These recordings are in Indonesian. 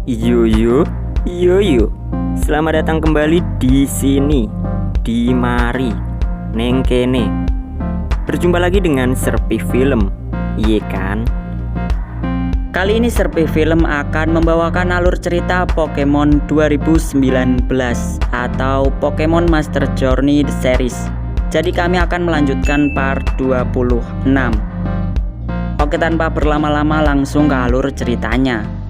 Yo yo yo yo. Selamat datang kembali di sini, di mari, neng kene. Berjumpa lagi dengan Serpi Film, iya kan? Kali ini Serpi Film akan membawakan alur cerita Pokemon 2019 atau Pokemon Master Journey The Series. Jadi kami akan melanjutkan part 26. Oke, tanpa berlama-lama langsung ke alur ceritanya.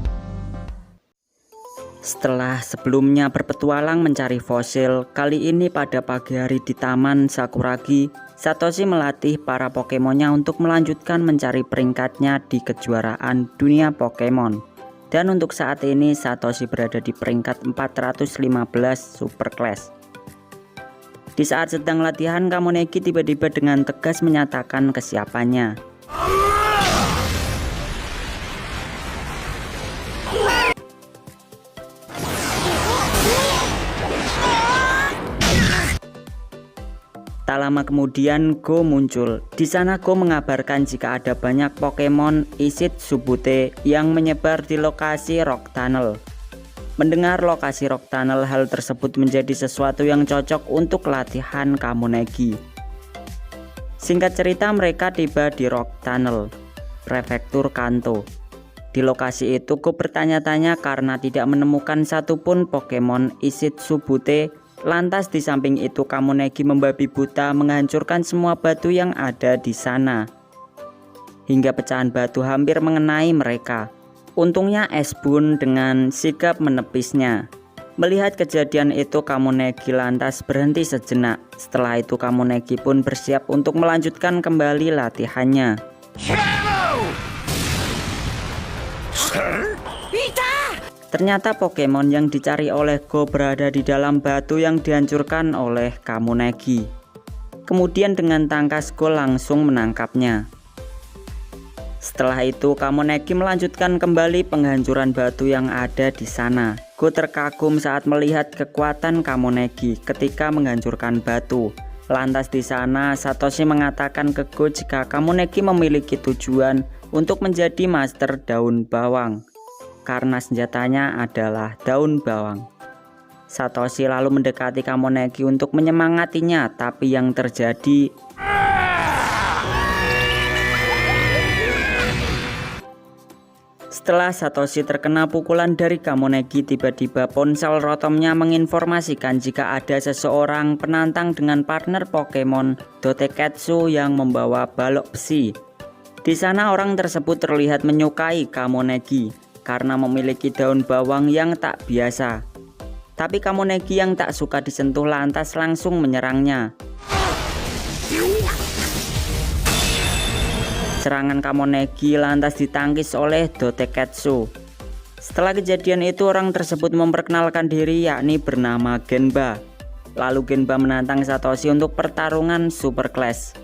Setelah sebelumnya berpetualang mencari fosil, kali ini pada pagi hari di Taman Sakuragi, Satoshi melatih para Pokemonnya untuk melanjutkan mencari peringkatnya di kejuaraan dunia Pokemon. Dan untuk saat ini Satoshi berada di peringkat 415 Super Class. Di saat sedang latihan, Kamonegi tiba-tiba dengan tegas menyatakan kesiapannya. Tak lama kemudian Go muncul. Di sana Go mengabarkan jika ada banyak Pokemon Isid Subute yang menyebar di lokasi Rock Tunnel. Mendengar lokasi Rock Tunnel, hal tersebut menjadi sesuatu yang cocok untuk latihan Kamonegi. Singkat cerita, mereka tiba di Rock Tunnel, Prefektur Kanto. Di lokasi itu Go bertanya-tanya karena tidak menemukan satupun Pokemon Isid Subute. Lantas di samping itu Kamonegi membabi buta menghancurkan semua batu yang ada di sana. Hingga pecahan batu hampir mengenai mereka. Untungnya Esbun dengan sigap menepisnya. Melihat kejadian itu Kamonegi lantas berhenti sejenak. Setelah itu Kamonegi pun bersiap untuk melanjutkan kembali latihannya. Ternyata Pokemon yang dicari oleh Go berada di dalam batu yang dihancurkan oleh Kamonegi. Kemudian dengan tangkas Go langsung menangkapnya. Setelah itu Kamonegi melanjutkan kembali penghancuran batu yang ada di sana. Go terkagum saat melihat kekuatan Kamonegi ketika menghancurkan batu. Lantas di sana Satoshi mengatakan ke Go jika Kamonegi memiliki tujuan untuk menjadi Master Daun Bawang. Karena senjatanya adalah daun bawang. Satoshi lalu mendekati Kamonegi untuk menyemangatinya, tapi yang terjadi setelah Satoshi terkena pukulan dari Kamonegi, tiba-tiba ponsel rotomnya menginformasikan jika ada seseorang penantang dengan partner Pokemon Doteketsu yang membawa balok besi. Di sana orang tersebut terlihat menyukai Kamonegi karena memiliki daun bawang yang tak biasa. Tapi Kamonegi yang tak suka disentuh lantas langsung menyerangnya. Serangan Kamonegi lantas ditangkis oleh Doteketsu. Setelah kejadian itu orang tersebut memperkenalkan diri yakni bernama Genba. Lalu Genba menantang Satoshi untuk pertarungan Super Class.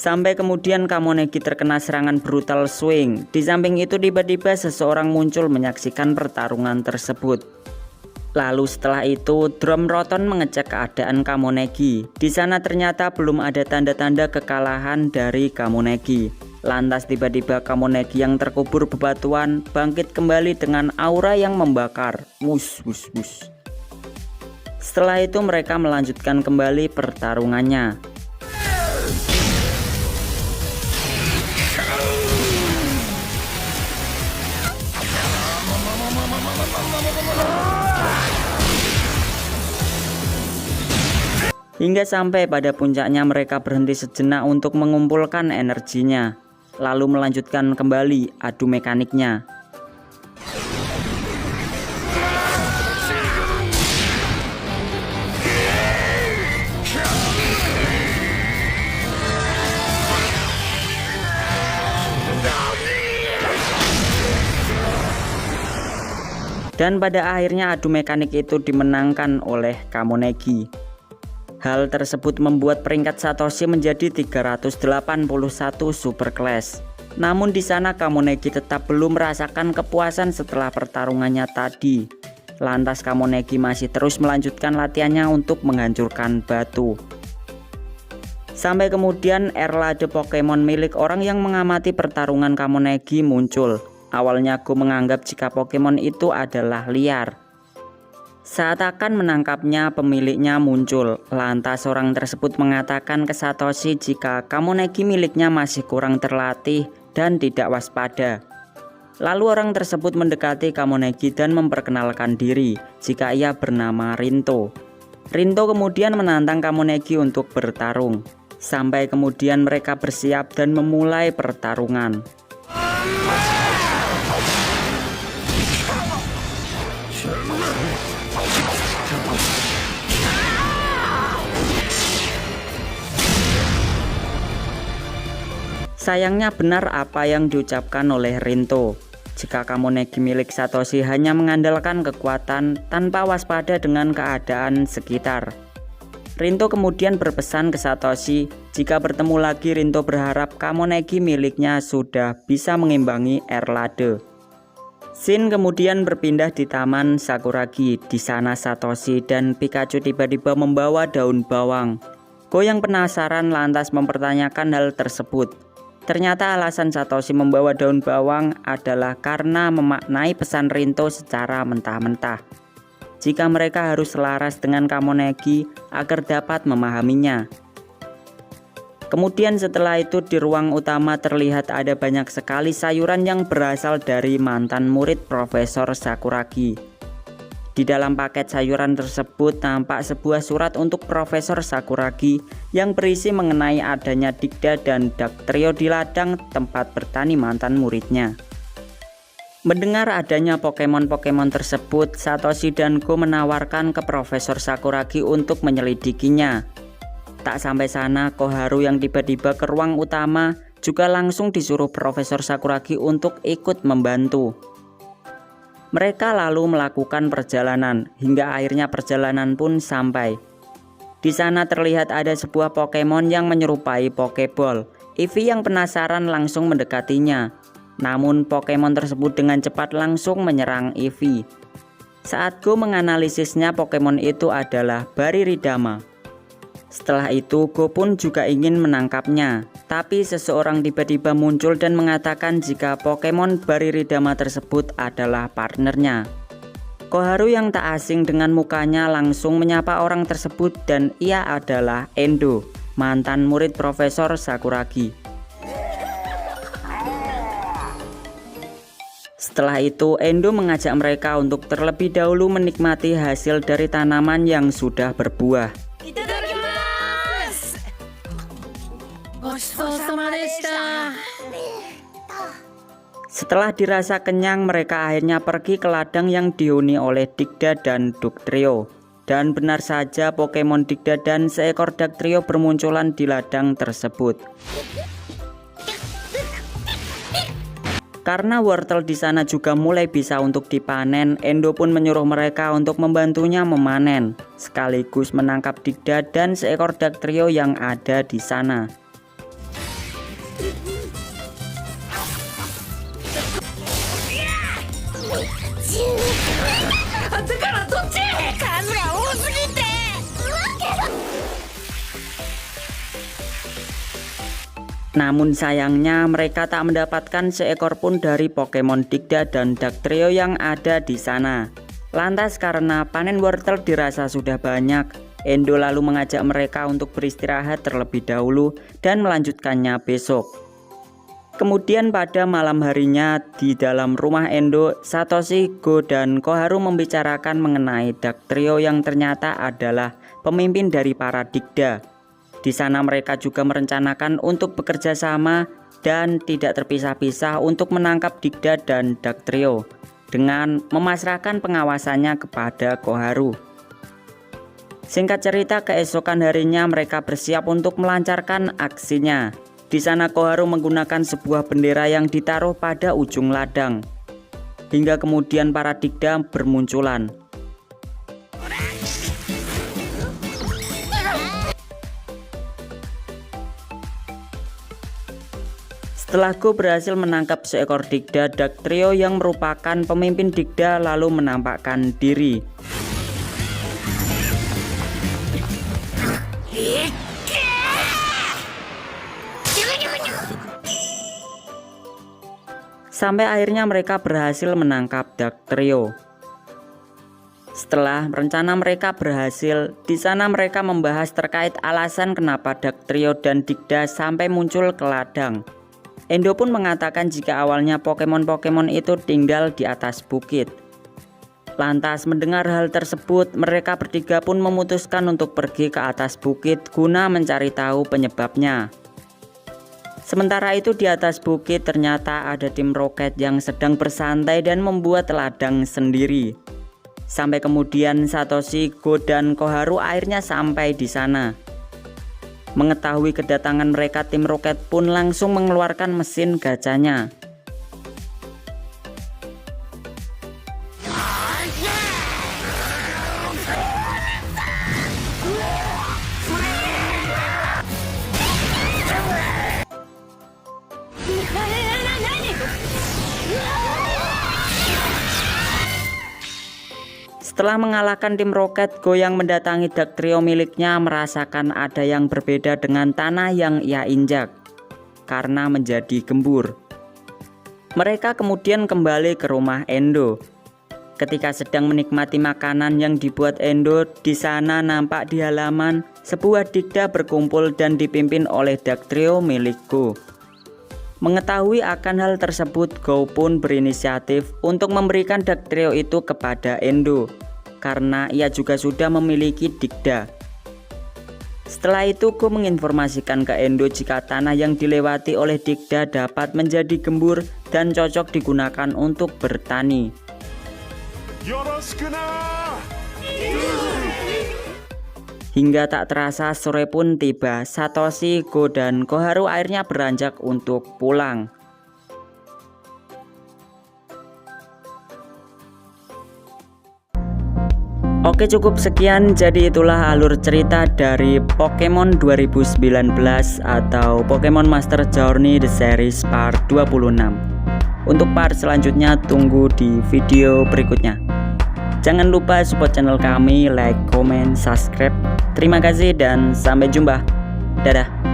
Sampai kemudian Kamonegi terkena serangan brutal swing. Di samping itu tiba-tiba seseorang muncul menyaksikan pertarungan tersebut. Lalu setelah itu Drum Roton mengecek keadaan Kamonegi. Di sana ternyata belum ada tanda-tanda kekalahan dari Kamonegi. Lantas tiba-tiba Kamonegi yang terkubur bebatuan bangkit kembali dengan aura yang membakar. Wus wus wus. Setelah itu mereka melanjutkan kembali pertarungannya. Hingga sampai pada puncaknya mereka berhenti sejenak untuk mengumpulkan energinya. Lalu melanjutkan kembali adu mekaniknya. Dan pada akhirnya adu mekanik itu dimenangkan oleh Kamonegi. Hal tersebut membuat peringkat Satoshi menjadi 381 super class. Namun di sana Kamonegi tetap belum merasakan kepuasan setelah pertarungannya tadi. Lantas Kamonegi masih terus melanjutkan latihannya untuk menghancurkan batu. Sampai kemudian Erlade Pokemon milik orang yang mengamati pertarungan Kamonegi muncul. Awalnya Go menganggap jika Pokemon itu adalah liar. Saat akan menangkapnya, pemiliknya muncul. Lantas orang tersebut mengatakan ke Satoshi jika Kamonegi miliknya masih kurang terlatih dan tidak waspada. Lalu orang tersebut mendekati Kamonegi dan memperkenalkan diri jika ia bernama Rinto. Rinto kemudian menantang Kamonegi untuk bertarung. Sampai kemudian mereka bersiap dan memulai pertarungan. Sayangnya benar apa yang diucapkan oleh Rinto. Jika Kamonegi milik Satoshi hanya mengandalkan kekuatan tanpa waspada dengan keadaan sekitar. Rinto kemudian berpesan ke Satoshi jika bertemu lagi Rinto berharap Kamonegi miliknya sudah bisa mengimbangi Erlade. Scene kemudian berpindah di Taman Sakuragi. Di sana Satoshi dan Pikachu tiba-tiba membawa daun bawang. Go yang penasaran lantas mempertanyakan hal tersebut. Ternyata alasan Satoshi membawa daun bawang adalah karena memaknai pesan Rinto secara mentah-mentah. Jika mereka harus selaras dengan Kamonegi agar dapat memahaminya. Kemudian setelah itu di ruang utama terlihat ada banyak sekali sayuran yang berasal dari mantan murid Profesor Sakuragi. Di dalam paket sayuran tersebut tampak sebuah surat untuk Profesor Sakuragi yang berisi mengenai adanya Digda dan Dugtrio di ladang tempat bertani mantan muridnya. Mendengar adanya Pokemon-Pokemon tersebut, Satoshi dan Go menawarkan ke Profesor Sakuragi untuk menyelidikinya. Tak sampai sana, Koharu yang tiba-tiba ke ruang utama juga langsung disuruh Profesor Sakuragi untuk ikut membantu. Mereka lalu melakukan perjalanan, hingga akhirnya perjalanan pun sampai. Di sana terlihat ada sebuah Pokemon yang menyerupai Pokeball. Eevee yang penasaran langsung mendekatinya. Namun Pokemon tersebut dengan cepat langsung menyerang Eevee. Saat Go menganalisisnya, Pokemon itu adalah Bariridama. Setelah itu Go pun juga ingin menangkapnya. Tapi seseorang tiba-tiba muncul dan mengatakan jika Pokemon Bariridama tersebut adalah partnernya. Koharu yang tak asing dengan mukanya langsung menyapa orang tersebut dan ia adalah Endo, mantan murid Profesor Sakuragi. Setelah itu Endo mengajak mereka untuk terlebih dahulu menikmati hasil dari tanaman yang sudah berbuah. Setelah dirasa kenyang, mereka akhirnya pergi ke ladang yang dihuni oleh Digda dan Dugtrio. Dan benar saja Pokemon Digda dan seekor Dugtrio bermunculan di ladang tersebut. Karena wortel di sana juga mulai bisa untuk dipanen, Endo pun menyuruh mereka untuk membantunya memanen, sekaligus menangkap Digda dan seekor Dugtrio yang ada di sana. Namun sayangnya mereka tak mendapatkan seekor pun dari Pokemon Digda dan Dugtrio yang ada di sana. Lantas karena panen wortel dirasa sudah banyak, Endo lalu mengajak mereka untuk beristirahat terlebih dahulu dan melanjutkannya besok. Kemudian pada malam harinya di dalam rumah Endo, Satoshi, Go, dan Koharu membicarakan mengenai Dugtrio yang ternyata adalah pemimpin dari para Digda. Di sana mereka juga merencanakan untuk bekerja sama dan tidak terpisah-pisah untuk menangkap Digda dan Dugtrio dengan memasrahkan pengawasannya kepada Koharu. Singkat cerita, keesokan harinya mereka bersiap untuk melancarkan aksinya. Di sana Koharu menggunakan sebuah bendera yang ditaruh pada ujung ladang. hingga kemudian para Dikda bermunculan. Setelah Go berhasil menangkap seekor Dikda, Dugtrio yang merupakan pemimpin Dikda lalu menampakkan diri. Sampai akhirnya mereka berhasil menangkap Dugtrio. Setelah rencana mereka berhasil, di sana mereka membahas terkait alasan kenapa Dugtrio dan Dikda sampai muncul ke ladang. Endo pun mengatakan jika awalnya Pokemon-Pokemon itu tinggal di atas bukit. Lantas mendengar hal tersebut, mereka bertiga pun memutuskan untuk pergi ke atas bukit guna mencari tahu penyebabnya. Sementara itu di atas bukit ternyata ada tim Rocket yang sedang bersantai dan membuat ladang sendiri. Sampai kemudian Satoshi, Go, dan Koharu akhirnya sampai di sana. Mengetahui kedatangan mereka, tim Rocket pun langsung mengeluarkan mesin gacanya. Setelah mengalahkan tim Rocket, Go yang mendatangi Dugtrio miliknya merasakan ada yang berbeda dengan tanah yang ia injak karena menjadi gembur. Mereka kemudian kembali ke rumah Endo. Ketika sedang menikmati makanan yang dibuat Endo, di sana nampak di halaman sebuah Dikda berkumpul dan dipimpin oleh Dugtrio milik Go. Mengetahui akan hal tersebut, Go pun berinisiatif untuk memberikan Dugtrio itu kepada Endo karena ia juga sudah memiliki Dikda. Setelah itu Go menginformasikan ke Endo jika tanah yang dilewati oleh Dikda dapat menjadi gembur dan cocok digunakan untuk bertani. Hingga tak terasa sore pun tiba. Satoshi, Go, dan Koharu akhirnya beranjak untuk pulang. Oke, cukup sekian. Jadi itulah alur cerita dari Pokemon 2019 atau Pokemon Master Journey The Series Part 26. Untuk part selanjutnya tunggu di video berikutnya. Jangan lupa support channel kami, like, comment, subscribe. Terima kasih dan sampai jumpa. Dadah.